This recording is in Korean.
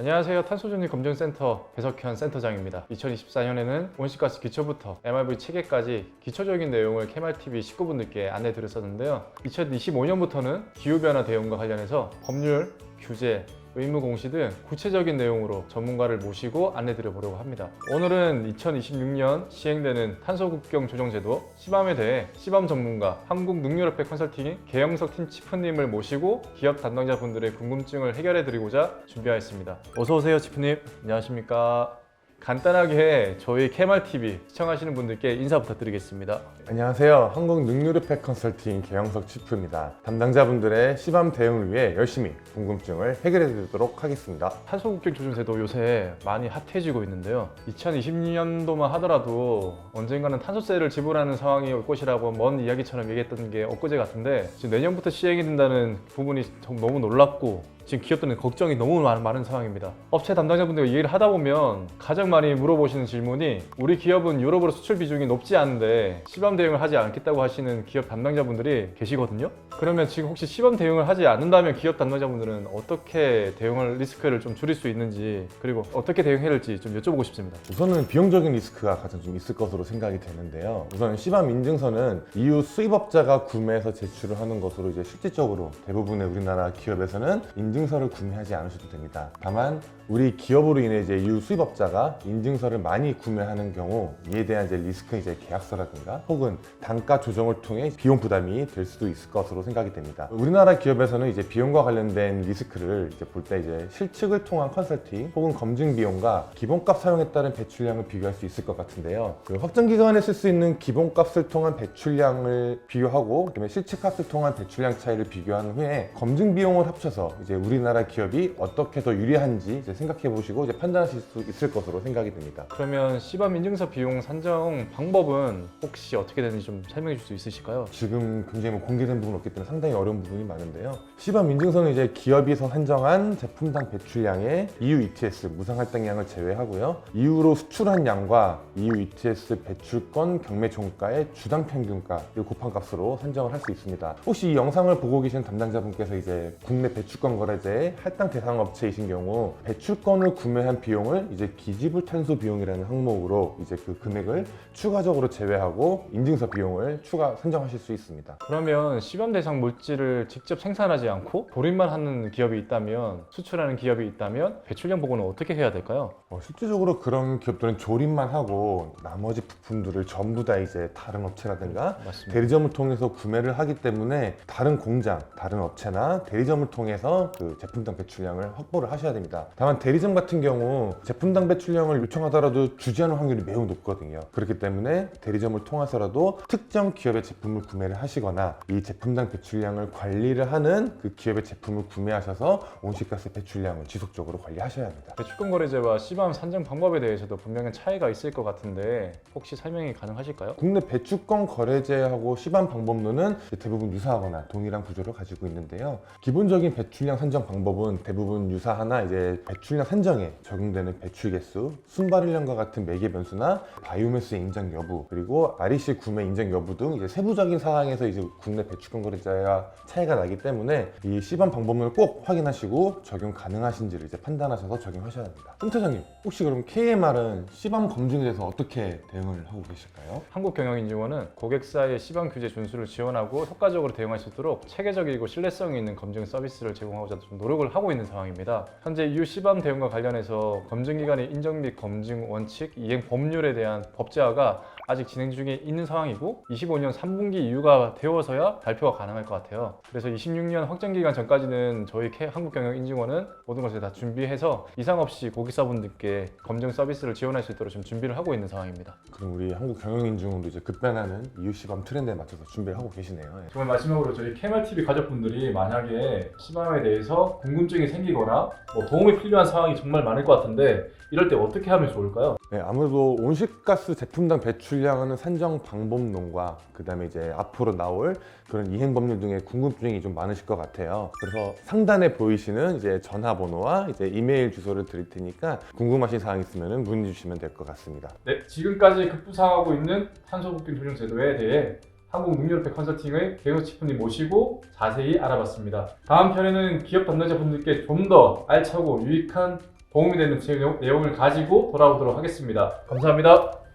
안녕하세요. 탄소중립 검증센터 배석현 센터장입니다. 2024년에는 온실가스 기초부터 MRV 체계까지 기초적인 내용을 KMRTV 식구분들께 안내 드렸었는데요. 2025년부터는 기후변화 대응과 관련해서 법률, 규제, 의무 공시 등 구체적인 내용으로 전문가를 모시고 안내 드려보려고 합니다. 오늘은 2026년 시행되는 탄소국경 조정제도 시밤에 대해 시밤 전문가 한국능률협회 컨설팅 개영석 팀 치프님을 모시고 기업 담당자분들의 궁금증을 해결해 드리고자 준비하였습니다. 어서 오세요, 치프님. 안녕하십니까? 간단하게 저희 KMRTV 시청하시는 분들께 인사 부탁드리겠습니다. 안녕하세요. 한국능률협회 컨설팅 개영석 치프입니다. 담당자분들의 시밤 대응을 위해 열심히 궁금증을 해결해 드리도록 하겠습니다. 탄소국경 조정제도 요새 많이 핫해지고 있는데요. 2020년도만 하더라도 언젠가는 탄소세를 지불하는 상황이 올 것이라고 먼 이야기처럼 얘기했던 게 엊그제 같은데, 지금 내년부터 시행이 된다는 부분이 너무 놀랍고 지금 기업들은 걱정이 너무 많은 상황입니다. 업체 담당자분들과 얘기를 하다 보면 가장 많이 물어보시는 질문이, 우리 기업은 유럽으로 수출 비중이 높지 않은데 시범 대응을 하지 않겠다고 하시는 기업 담당자분들이 계시거든요. 그러면 지금 혹시 시범 대응을 하지 않는다면 기업 담당자분들은 어떻게 대응을 리스크를 좀 줄일 수 있는지, 그리고 어떻게 대응해야 할지 좀 여쭤보고 싶습니다. 우선은 비용적인 리스크가 가장 좀 있을 것으로 생각이 되는데요. 우선 시밤 인증서는 EU 수입업자가 구매해서 제출을 하는 것으로 이제 실질적으로 대부분의 우리나라 기업에서는 인증서를 구매하지 않으셔도 됩니다. 다만 우리 기업으로 인해 이제 EU 수입업자가 인증서를 많이 구매하는 경우 이에 대한 이제 리스크, 이제 계약서라든가 혹은 단가 조정을 통해 비용 부담이 될 수도 있을 것으로 생각이 됩니다. 우리나라 기업에서는 이제 비용과 관련된 리스크를 이제 볼 때 이제 실측을 통한 컨설팅 혹은 검증 비용과 기본값 사용에 따른 배출량을 비교할 수 있을 것 같은데요. 그 확정 기간에 쓸 수 있는 기본값을 통한 배출량을 비교하고 그다음에 실측값을 통한 배출량 차이를 비교한 후에 검증 비용을 합쳐서 이제 우리나라 기업이 어떻게 더 유리한지 이제 생각해 보시고 이제 판단하실 수 있을 것으로 생각이 됩니다. 그러면 시밤 인증서 비용 산정 방법은 혹시 어떻게 되는지 좀 설명해 줄 수 있으실까요? 지금 굉장히 공개된 부분은 없기 때문에 상당히 어려운 부분이 많은데요. 시밤 인증서는 이제 기업이 산정한 제품당 배출량의 EU ETS 무상 할당량을 제외하고요. EU로 수출한 양과 EU ETS 배출권 경매 종가의 주당 평균가 이 곱한 값으로 산정을 할 수 있습니다. 혹시 이 영상을 보고 계신 담당자분께서 이제 국내 배출권 거래제의 할당 대상 업체이신 경우 배출권을 구매한 비용을 이제 기지불 탄소 비용이라는 항목으로 이제 그 금액을 추가적으로 제외하고 인증서 비용을 추가 산정하실 수 있습니다. 그러면 시범 대상 물질을 직접 생산하지 않고 도립만 하는 기업이 있다면, 수출하는 기업이 있다면 배출량 보고는 어떻게 해야 될까요? 실질적으로 그런 기업들은 조립만 하고 나머지 부품들을 전부 다 이제 다른 업체라든가 맞습니다. 대리점을 통해서 구매를 하기 때문에 다른 공장, 다른 업체나 대리점을 통해서 그 제품당 배출량을 확보를 하셔야 됩니다. 다만 대리점 같은 경우 제품당 배출량을 요청하더라도 주지하는 확률이 매우 높거든요. 그렇기 때문에 대리점을 통해서라도 특정 기업의 제품을 구매를 하시거나 이 제품당 배출량을 관리를 하는 그 기업의 제품을 구매하셔서 온실가스 배출량을 지속적으로 관리하셔야 합니다. 배출권 거래제와 시밤 산정 방법에 대해서도 분명한 차이가 있을 것 같은데 혹시 설명이 가능하실까요? 국내 배출권 거래제하고 시밤 방법론은 대부분 유사하거나 동일한 구조를 가지고 있는데요. 기본적인 배출량 산정 방법은 대부분 유사하나 이제 배출량 산정에 적용되는 배출 개수, 순발일량과 같은 매개 변수나 바이오매스 인정 여부, 그리고 REC 구매 인정 여부 등 이제 세부적인 사항에서 이제 국내 배출권 거래제와 차이가 나기 때문에 이 시밤 방법론을 꼭 확인하시고 적용 가능하신지를 이제 판단하셔서 적용하셔야 합니다. 센터장님, 혹시 그럼 KMR은 시밤 검증에 대해서 어떻게 대응을 하고 계실까요? 한국경영인증원은 고객사의 시밤 규제 준수를 지원하고 효과적으로 대응할 수 있도록 체계적이고 신뢰성이 있는 검증 서비스를 제공하고자 좀 노력을 하고 있는 상황입니다. 현재 EU 시밤 대응과 관련해서 검증기관의 인정 및 검증 원칙, 이행 법률에 대한 법제화가 아직 진행 중에 있는 상황이고 25년 3분기 이후가 되어서야 발표가 가능할 것 같아요. 그래서 26년 확정기간 전까지는 저희 한국경영인증원은 모든 것을 다 준비해서 이상 없이 고객사분들께 검증 서비스를 지원할 수 있도록 지금 준비를 하고 있는 상황입니다. 그럼 우리 한국경영인증원도 이제 급변하는 EU 시밤 트렌드에 맞춰서 준비를 하고 계시네요. 정말 마지막으로 저희 KMRTV 가족분들이 만약에 시밤에 대해서 궁금증이 생기거나 도움이 필요한 상황이 정말 많을 것 같은데 이럴 때 어떻게 하면 좋을까요? 네, 아무래도 온실가스 제품당 배출량은 산정 방법론과 그 다음에 이제 앞으로 나올 그런 이행법률 등의 궁금증이 좀 많으실 것 같아요. 그래서 상단에 보이시는 이제 전화번호와 이제 이메일 주소를 드릴 테니까 궁금하신 사항 있으면 문의 주시면 될 것 같습니다. 네, 지금까지 급부상하고 있는 탄소국경 조정 제도에 대해 한국능률협회 컨설팅의 개영석 치프님 모시고 자세히 알아봤습니다. 다음 편에는 기업 담당자분들께 좀 더 알차고 유익한 도움이 되는 내용을 가지고 돌아오도록 하겠습니다. 감사합니다.